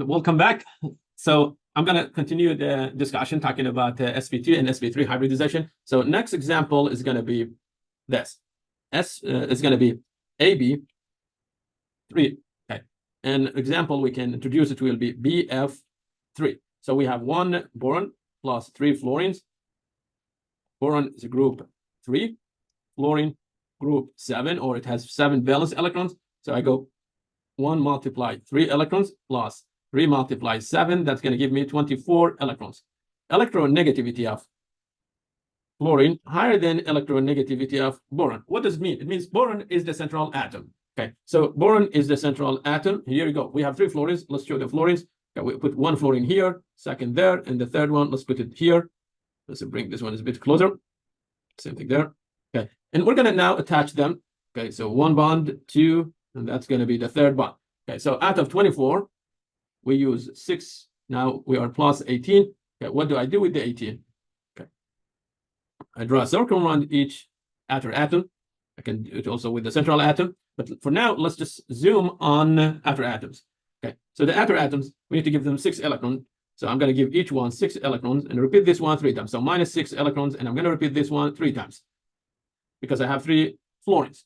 welcome back. So I'm going to continue the discussion talking about sp2 and sp3 hybridization. So next example is going to be this. Is going to be AB3. Okay. And example we can introduce it will be BF3. So we have 1 boron plus 3 fluorines. Boron is a group 3, fluorine group 7, or it has 7 valence electrons. So I go 1 multiply 3 electrons plus 3 multiply 7. That's going to give me 24 electrons. Electronegativity of fluorine higher than electronegativity of boron. What does it mean? It means boron is the central atom. Okay, so boron is the central atom. Here you go. We have 3 fluorines. Let's show the fluorines. Okay, we put 1 fluorine here, second there, and the third one, let's put it here. Let's bring this one a bit closer. Same thing there. Okay, and we're going to now attach them. Okay, so 1 bond, 2, and that's going to be the third bond. Okay, so out of 24, we use 6. Now we are plus 18. Okay, what do I do with the 18? Okay, I draw a circle around each outer atom. I can do it also with the central atom. But for now, let's just zoom on outer atoms. Okay, so the outer atoms, we need to give them 6 electrons. So I'm going to give each one 6 electrons and repeat this one 3 times. So minus 6 electrons, and I'm going to repeat this one 3 times because I have 3 fluorines.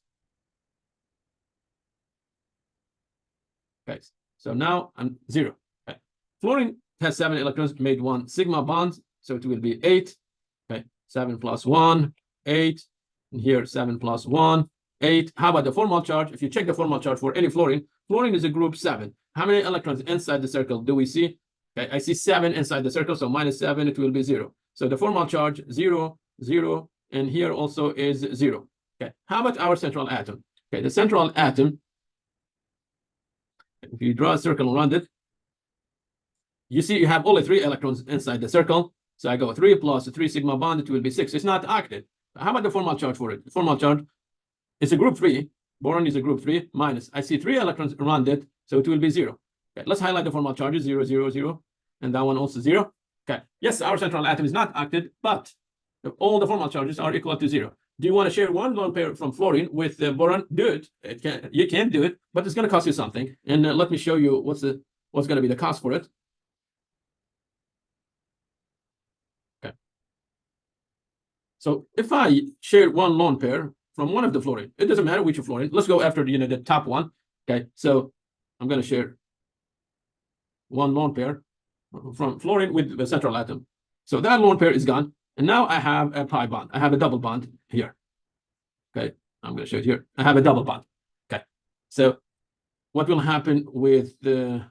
Okay, so now I'm 0. Okay. Fluorine has 7 electrons, made 1 sigma bond, so it will be 8. Okay, 7 plus 1, 8. And here 7 plus 1, 8. How about the formal charge? If you check the formal charge for any fluorine, fluorine is a group 7. How many electrons inside the circle do we see? Okay, I see 7 inside the circle, so minus 7, it will be 0. So the formal charge 0, 0, and here also is 0. Okay, how about our central atom? Okay, the central atom, if you draw a circle around it, you see you have only 3 electrons inside the circle. So I go 3 plus 3 sigma bond, it will be 6. It's not active. How about the formal charge for it? The formal charge is a group 3. Boron is a group 3 minus. I see 3 electrons around it, so it will be 0. Okay, let's highlight the formal charges 0, 0, 0, and that one also 0. Okay, yes, our central atom is not active, but all the formal charges are equal to 0. Do you want to share 1 lone pair from fluorine with boron? Do it. You can do it, but it's going to cost you something. And let me show you what's going to be the cost for it. Okay. So if I share 1 lone pair from one of the fluorine, it doesn't matter which fluorine. Let's go after the top one. Okay, so I'm going to share 1 lone pair from fluorine with the central atom. So that lone pair is gone. And now I have a pi bond. I have a double bond here. Okay, I'm going to show it here. I have a double bond. Okay, so what will happen with the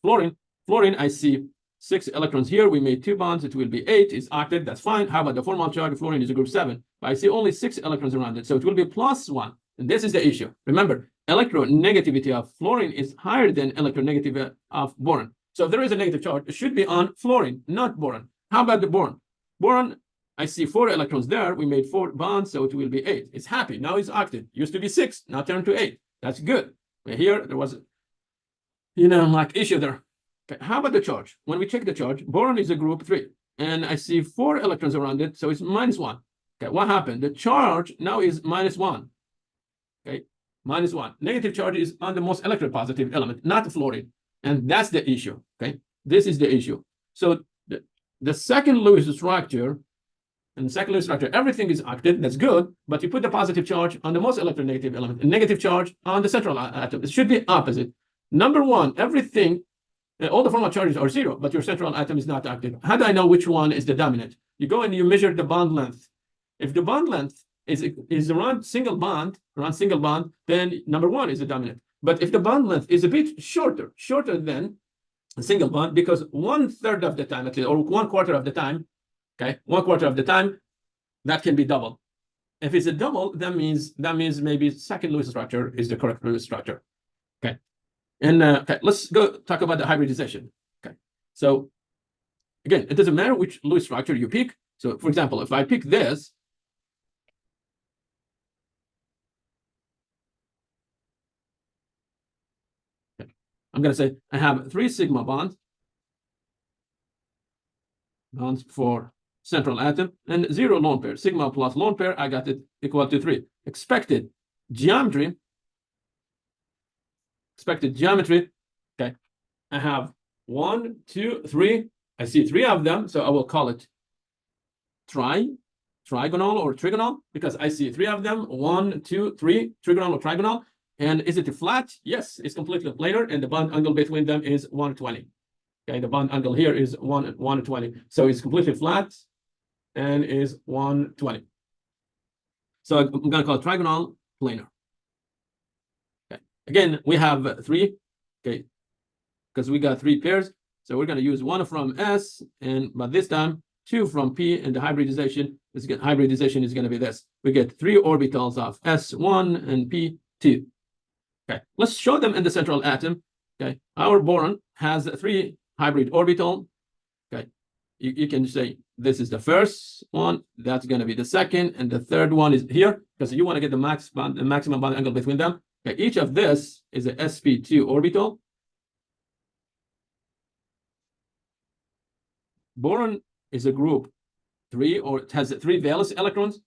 fluorine? Fluorine, I see 6 electrons here. We made 2 bonds. It will be 8. It's octet. That's fine. How about the formal charge? Fluorine is a group 7. But I see only 6 electrons around it. So it will be plus 1. And this is the issue. Remember, electronegativity of fluorine is higher than electronegativity of boron. So if there is a negative charge, it should be on fluorine, not boron. How about the boron? Boron, I see 4 electrons there. We made 4 bonds, so it will be 8. It's happy. Now it's octet. Used to be 6, now turned to 8. That's good. But here, there was, like issue there. Okay, how about the charge? When we check the charge, boron is a group 3. And I see 4 electrons around it, so it's minus 1. Okay, what happened? The charge now is minus 1. Okay, minus 1. Negative charge is on the most electropositive element, not the fluorine. And that's the issue. Okay, this is the issue. So the second Lewis structure, and the second Lewis structure, everything is octet. That's good, but you put the positive charge on the most electronegative element and negative charge on the central atom. It should be opposite. Number 1, everything, all the formal charges are 0, but your central atom is not active. How do I know which one is the dominant? You go and you measure the bond length. If the bond length is around single bond, then number 1 is the dominant. But if the bond length is a bit shorter than a single bond, because 1/3 of the time, at least, or 1/4 of the time, okay, 1/4 of the time, that can be double. If it's a double, that means maybe second Lewis structure is the correct Lewis structure. Okay, and okay, let's go talk about the hybridization. Okay, so again, it doesn't matter which Lewis structure you pick. So, for example, if I pick this, I'm going to say I have 3 sigma bonds for central atom and 0 lone pair. Sigma plus lone pair, I got it equal to 3. Expected geometry. Okay, I have 1, 2, 3. I see 3 of them, so I will call it trigonal or trigonal because I see 3 of them. 1, 2, 3, trigonal or trigonal. And is it flat? Yes, it's completely planar, and the bond angle between them is 120. Okay, the bond angle here is 120. So it's completely flat and is 120. So I'm going to call it trigonal planar. Okay. Again, we have 3, okay, because we got 3 pairs. So we're going to use 1 from S, but this time 2 from P, and the hybridization is going to be this. We get 3 orbitals of S1 and P2. Okay, let's show them in the central atom. Okay, our boron has 3 hybrid orbital. Okay, you can say this is the first one, that's going to be the second, and the third one is here because you want to get the maximum bond angle between them. Okay, each of this is a sp2 orbital. Boron is a group 3, or it has 3 valence electrons.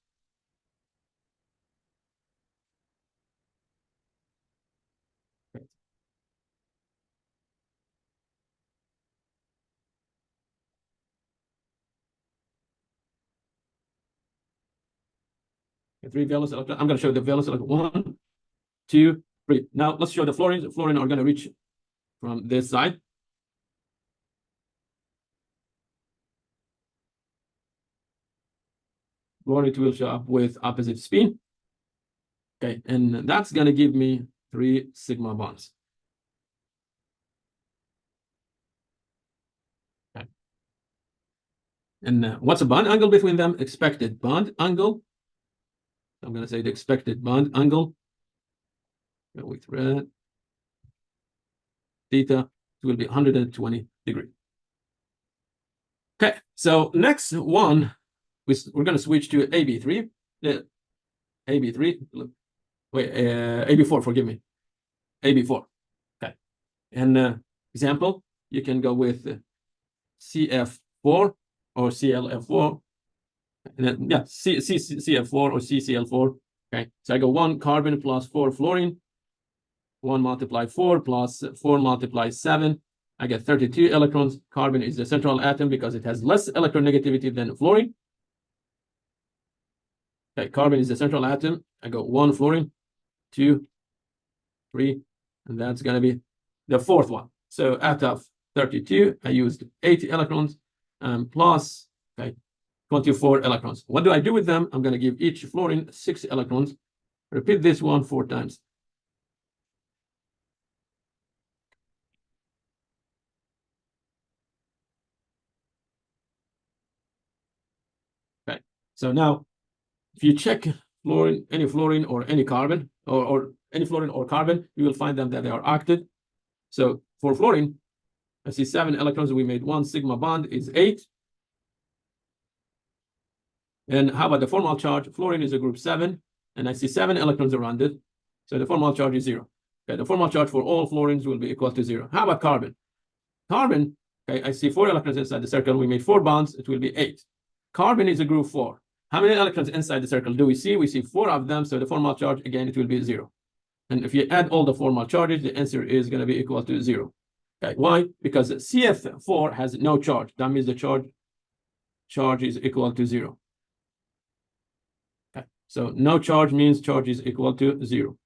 Okay. 3 valence electrons. I'm going to show the valence electron 1, 2, 3. Now let's show the fluorines. The fluorine are going to reach from this side. Fluorine will show up with opposite spin. Okay, and that's going to give me 3 sigma bonds. Okay. And what's a bond angle between them? Expected bond angle. I'm going to say the expected bond angle with red. Theta will be 120 degrees. Okay, so next one, we're going to switch to AB3. AB3, wait, AB4, forgive me. AB4. Okay, and example, you can go with CF4 or CLF4. And then, yeah, CF4 or CCl4. Okay, so I go 1 carbon plus 4 fluorine. 1 multiplied 4 plus 4 multiplied 7. I get 32 electrons. Carbon is the central atom because it has less electronegativity than fluorine. Okay, carbon is the central atom. I go 1 fluorine, 2, 3, and that's going to be the 4th one. So out of 32, I used 80 electrons plus 24 electrons. What do I do with them? I'm going to give each fluorine 6 electrons. Repeat this one 4 times. Okay, so now if you check fluorine, any fluorine or any carbon, or any fluorine or carbon, you will find them that they are octet. So for fluorine, I see 7 electrons. We made 1 sigma bond is 8. And how about the formal charge? Fluorine is a group 7, and I see 7 electrons around it. So the formal charge is 0. Okay, the formal charge for all fluorines will be equal to 0. How about carbon? Carbon, okay, I see 4 electrons inside the circle. We made 4 bonds. It will be 8. Carbon is a group 4. How many electrons inside the circle do we see? We see 4 of them. So the formal charge, again, it will be 0. And if you add all the formal charges, the answer is going to be equal to 0. Okay, why? Because CF4 has no charge. That means the charge is equal to 0. Okay, so no charge means charge is equal to 0.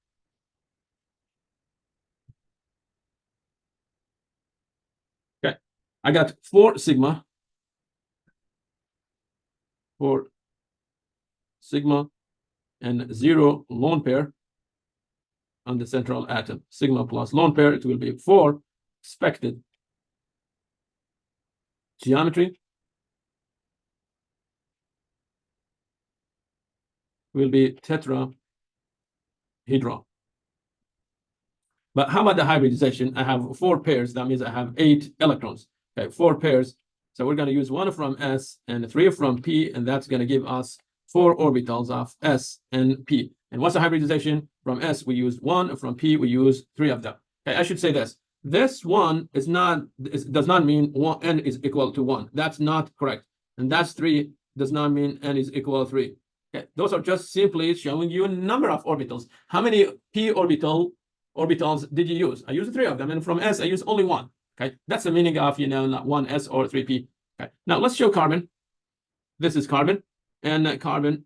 Okay, I got 4 sigma. 4 sigma and 0 lone pair on the central atom. Sigma plus lone pair, it will be 4 expected geometry will be tetrahedron. But how about the hybridization? I have 4 pairs. That means I have 8 electrons. Okay, 4 pairs. So we're going to use 1 from S and 3 from P, and that's going to give us 4 orbitals of S and P. And what's the hybridization? From S, we use 1. From P, we use 3 of them. Okay, I should say this. This one does not mean N is equal to 1. That's not correct. And that's 3 does not mean N is equal to 3. Okay, those are just simply showing you a number of orbitals. How many P orbitals did you use? I used 3 of them, and from S, I used only 1. Okay, that's the meaning of, not 1s or 3p. Okay, now let's show carbon. This is carbon, and carbon.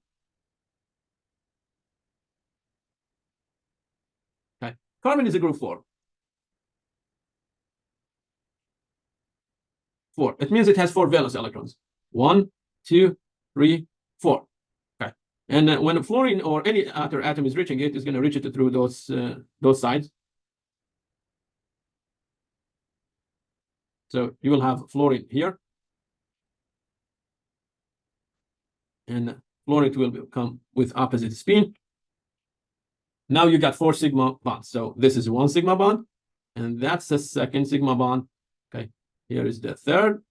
Okay, carbon is a group 4. 4. It means it has 4 valence electrons. 1, 2, 3, 4. Okay, and when fluorine or any other atom is reaching it, it's going to reach it through those sides. So you will have fluorine here, and fluorine will come with opposite spin. Now you got 4 sigma bonds. So this is 1 sigma bond, and that's the second sigma bond. Okay, here is the third.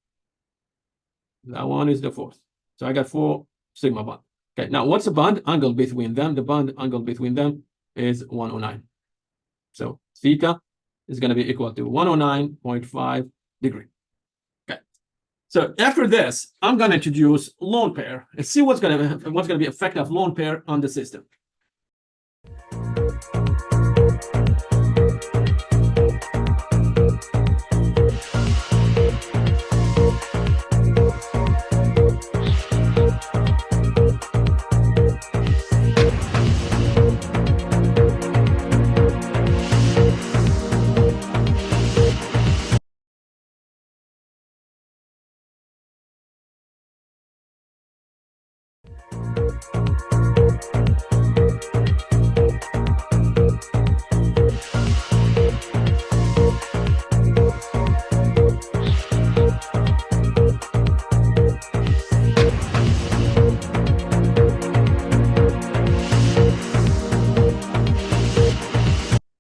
That one is the fourth. So I got 4 sigma bond. Okay, now what's the bond angle between them? The bond angle between them is 109. So theta is going to be equal to 109.5 degree. Okay. So after this, I'm going to introduce lone pair and see what's going to be effect of lone pair on the system.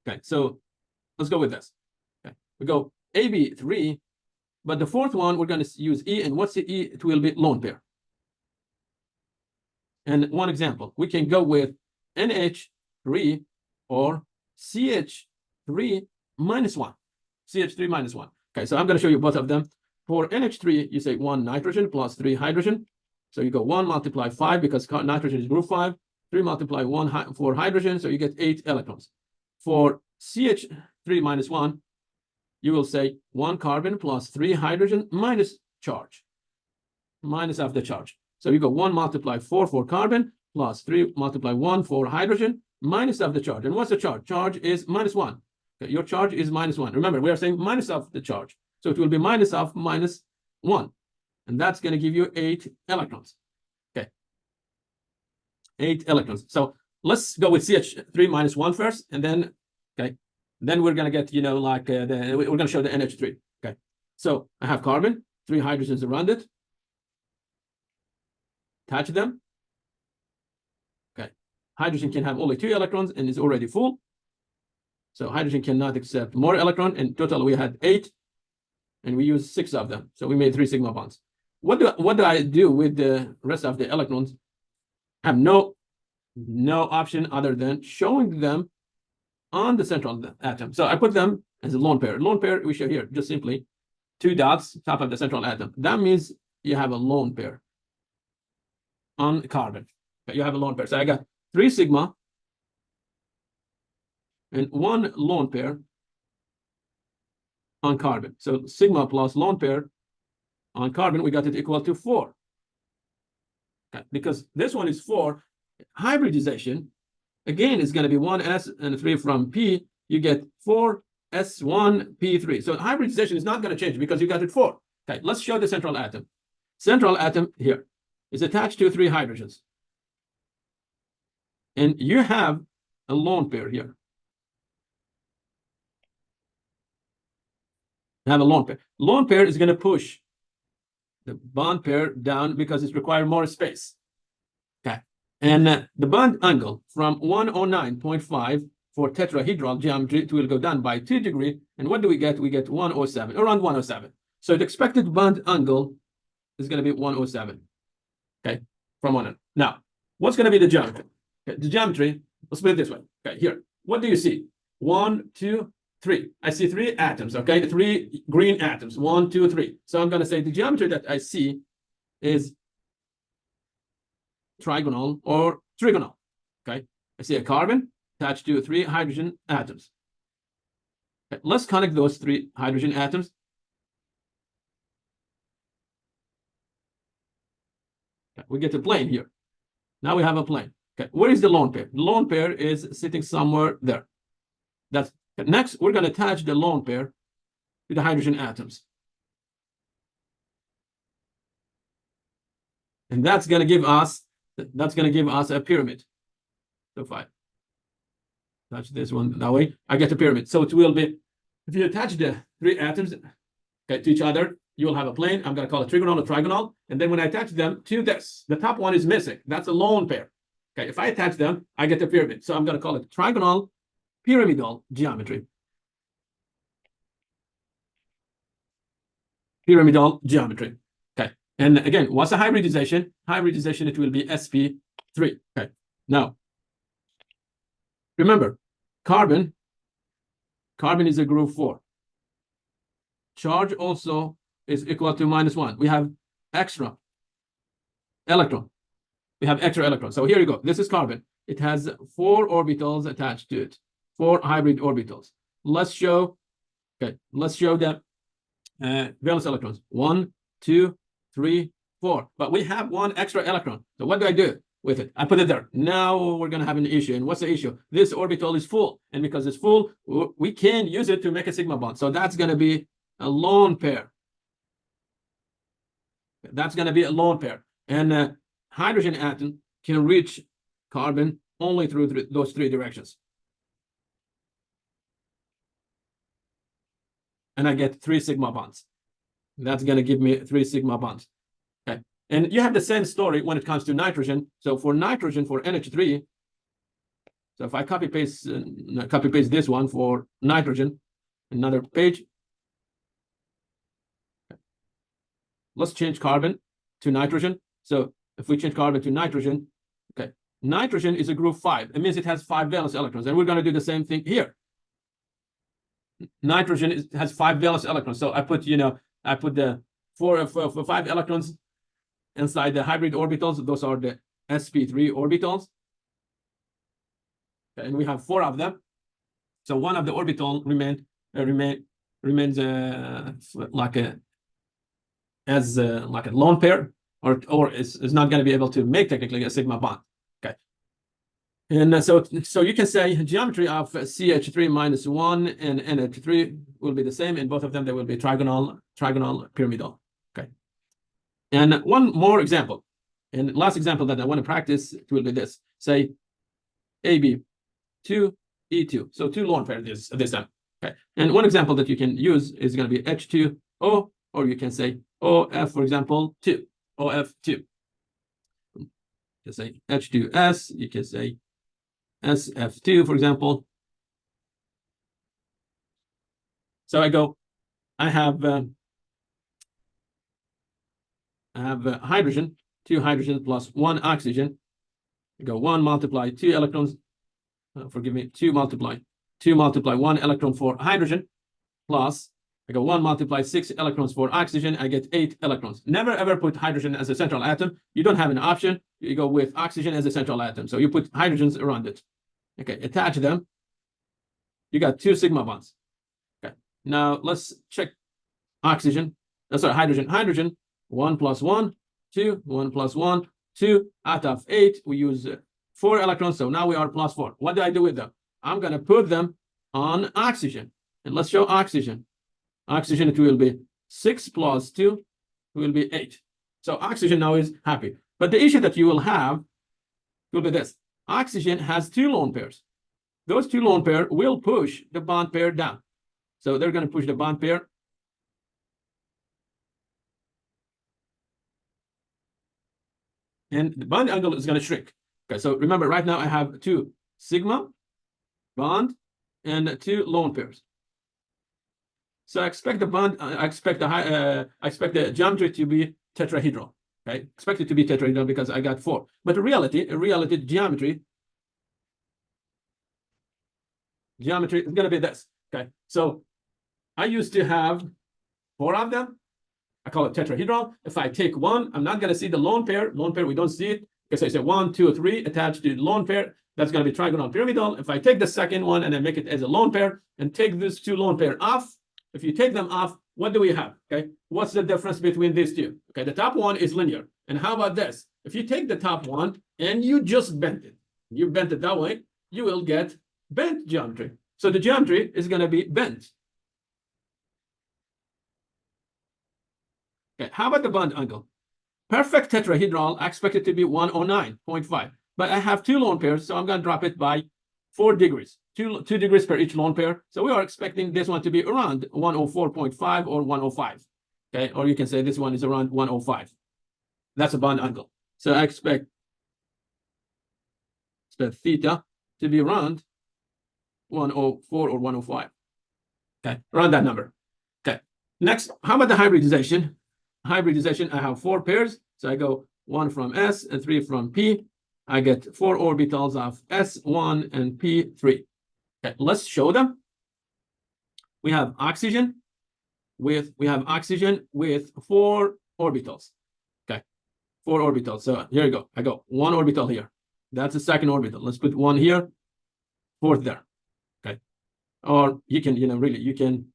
Okay, so let's go with this. Okay, we go AB3, but the fourth one we're going to use E, and what's the E? It will be lone pair. And one example, we can go with NH3 or CH3 minus 1. CH3 minus 1. Okay, so I'm going to show you both of them. For NH3, you say 1 nitrogen plus 3 hydrogen. So you go 1 multiply 5 because nitrogen is group 5. 3 multiply 1 for hydrogen, so you get 8 electrons. For CH3 minus 1, you will say 1 carbon plus 3 hydrogen minus charge. Minus of the charge. So you go 1 multiply 4 for carbon plus 3 multiply 1 for hydrogen minus of the charge. And what's the charge? Charge is minus 1. Okay, your charge is minus 1. Remember, we are saying minus of the charge. So it will be minus of minus 1. And that's going to give you 8 electrons. Okay. 8 electrons. So let's go with CH3 minus 1 first. And then, okay, then we're going to get, we're going to show the NH3. Okay. So I have carbon, 3 hydrogens around it. Attach them. Okay. Hydrogen can have only 2 electrons and is already full. So hydrogen cannot accept more electron. In total, we had 8, and we used 6 of them. So we made 3 sigma bonds. What do I do with the rest of the electrons? I have no option other than showing them on the central atom. So I put them as a lone pair. Lone pair we show here just simply 2 dots top of the central atom. That means you have a lone pair on carbon. You have a lone pair. So I got 3 sigma and 1 lone pair on carbon. So sigma plus lone pair on carbon, we got it equal to 4. Okay, because this one is 4. Hybridization, again, is going to be 1s and 3 from P. You get 4s1 P3. So hybridization is not going to change because you got it 4. Okay, let's show the central atom. Central atom here is attached to 3 hydrogens. And you have a lone pair here. You have a lone pair. Lone pair is going to push the bond pair down because it requires more space. Okay. And the bond angle from 109.5 for tetrahedral geometry, it will go down by 2 degrees. And what do we get? We get 107, around 107. So the expected bond angle is going to be 107. Okay, from 100. Now, what's going to be the geometry? Okay, the geometry, let's put it this way. Okay, here, what do you see? 1, 2, 3. I see 3 atoms, okay? 3 green atoms, 1, 2, 3. So I'm going to say the geometry that I see is trigonal or trigonal, okay? I see a carbon attached to 3 hydrogen atoms. Okay, let's connect those 3 hydrogen atoms. We get a plane here. Now we have a plane. Okay, where is the lone pair? The lone pair is sitting somewhere there. That's next. We're going to attach the lone pair to the hydrogen atoms, and that's going to give us a pyramid. So if I touch this one that way, I get a pyramid. So it will be, if you attach the three atoms, okay, to each other, you will have a plane. I'm going to call it trigonal or trigonal. And then when I attach them to this, the top one is missing. That's a lone pair. Okay, if I attach them, I get a pyramid. So I'm going to call it trigonal pyramidal geometry. Pyramidal geometry. Okay. And again, what's a hybridization? Hybridization, it will be sp3. Okay. Now, remember, carbon is a group 4. Charge also is equal to -1. We have extra electron. So here you go. This is carbon. It has 4 orbitals attached to it. 4 hybrid orbitals. Let's show the valence electrons. 1, 2, 3, 4. But we have 1 extra electron. So what do I do with it? I put it there. Now we're going to have an issue. And what's the issue? This orbital is full. And because it's full, we can use it to make a sigma bond. So that's going to be a lone pair. That's going to be a lone pair. And hydrogen atom can reach carbon only through those 3 directions. And I get 3 sigma bonds. That's going to give me 3 sigma bonds. Okay. And you have the same story when it comes to nitrogen. So for nitrogen, for NH3, so if I copy paste this one for nitrogen, another page. Okay. Let's change carbon to nitrogen. So if we change carbon to nitrogen, okay, nitrogen is a group 5. It means it has 5 valence electrons. And we're going to do the same thing here. Nitrogen has 5 valence electrons. So I put the 5 electrons inside the hybrid orbitals. Those are the sp3 orbitals. Okay, and we have 4 of them. So one of the orbital remains like a lone pair, or is not going to be able to make technically a sigma bond. Okay. And so you can say geometry of CH3 minus 1 and NH3 will be the same. In both of them, they will be trigonal pyramidal. Okay. And one more example. And last example that I want to practice, it will be this. Say AB2, E2. So 2 lone pairs this time. Okay. And one example that you can use is going to be H2O, or you can say OF, for example, 2. OF2. You can say H2S. You can say SF2, for example. So I have hydrogen, 2 hydrogens plus 1 oxygen. I go 1 multiply 2 electrons. Forgive me, 2 multiply 1 electron for hydrogen, plus I go 1 multiply 6 electrons for oxygen. I get 8 electrons. Never ever put hydrogen as a central atom. You don't have an option. You go with oxygen as a central atom. So you put hydrogens around it. Okay, attach them. You got 2 sigma bonds. Okay, now let's check oxygen. Sorry, hydrogen. Hydrogen, 1 plus 1, 2, 1 plus 1, 2. Out of 8, we use 4 electrons. So now we are plus 4. What do I do with them? I'm going to put them on oxygen. And let's show oxygen. Oxygen, it will be 6 plus 2 will be 8. So oxygen now is happy. But the issue that you will have will be this. Oxygen has 2 lone pairs. Those 2 lone pairs will push the bond pair down. So they're going to push the bond pair. And the bond angle is going to shrink. Okay, so remember, right now I have 2 sigma bond and 2 lone pairs. So I expect the bond, I expect the geometry to be tetrahedral. Okay, expect it to be tetrahedral because I got 4. But in reality, geometry is going to be this. Okay, so I used to have 4 of them. I call it tetrahedral. If I take 1, I'm not going to see the lone pair. Lone pair, we don't see it because I say 1, 2, 3 attached to the lone pair. That's going to be trigonal pyramidal. If I take the second one and I make it as a lone pair and take these 2 lone pair off, if you take them off, what do we have? Okay, what's the difference between these two? Okay, the top one is linear. And how about this? If you take the top one and you just bend it, you bend it that way, you will get bent geometry. So the geometry is going to be bent. Okay, how about the bond angle? Perfect tetrahedral, I expect it to be 109.5. But I have two lone pairs, so I'm going to drop it by 4 degrees. 2 degrees per each lone pair. So we are expecting this one to be around 104.5 or 105. Okay, or you can say this one is around 105. That's a bond angle. So I expect theta to be around 104 or 105. Okay, around that number. Okay, next, how about the hybridization? Hybridization, I have 4 pairs. So I go 1 from S and 3 from P. I get 4 orbitals of S1 and P3. Okay, let's show them. We have oxygen with 4 orbitals. Okay, 4 orbitals. So here you go. I go 1 orbital here. That's the second orbital. Let's put 1 here, 4th there. Okay, or you can, really, you can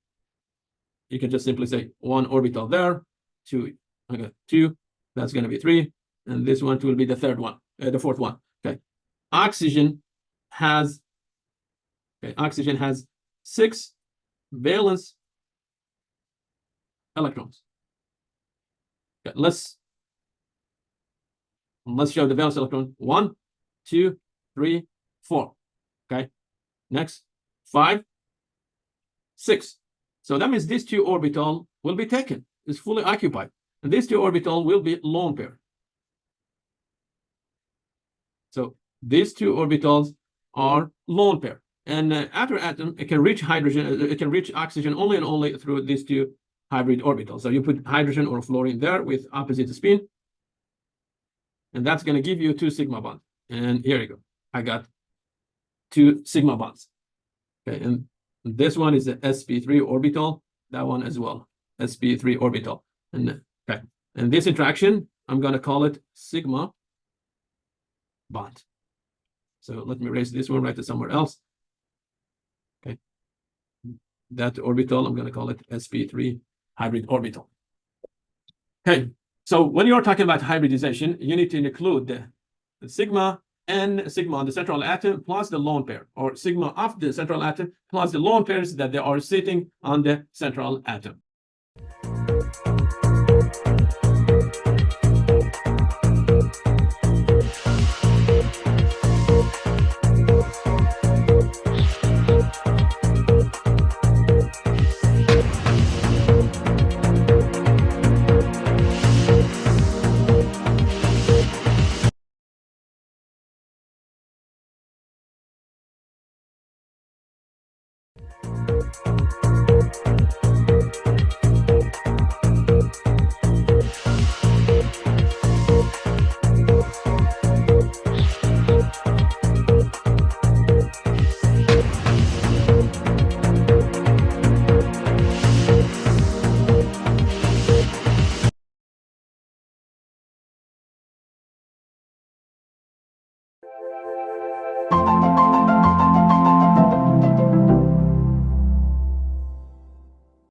just simply say 1 orbital there, 2. Okay, 2. That's going to be 3, and this one will be the third one, the 4th one. Okay, oxygen has 6 valence electrons. Okay, let's show the valence electron. 1, 2, 3, 4. Okay, next 5, 6. So that means these 2 orbital will be taken. It's fully occupied, and these 2 orbital will be lone pair. So these 2 orbitals are lone pair. And after atom, it can reach hydrogen, it can reach oxygen only and only through these 2 hybrid orbitals. So you put hydrogen or fluorine there with opposite spin, and that's going to give you 2 sigma bonds. And here you go. I got 2 sigma bonds. Okay, and this one is the sp3 orbital. That one as well, sp3 orbital. And okay, and this interaction, I'm going to call it sigma bond. So let me erase this one, write it somewhere else. Okay, that orbital, I'm going to call it sp3 hybrid orbital. Okay, so when you're talking about hybridization, you need to include the sigma and sigma on the central atom plus the lone pair, or sigma of the central atom plus the lone pairs that they are sitting on the central atom.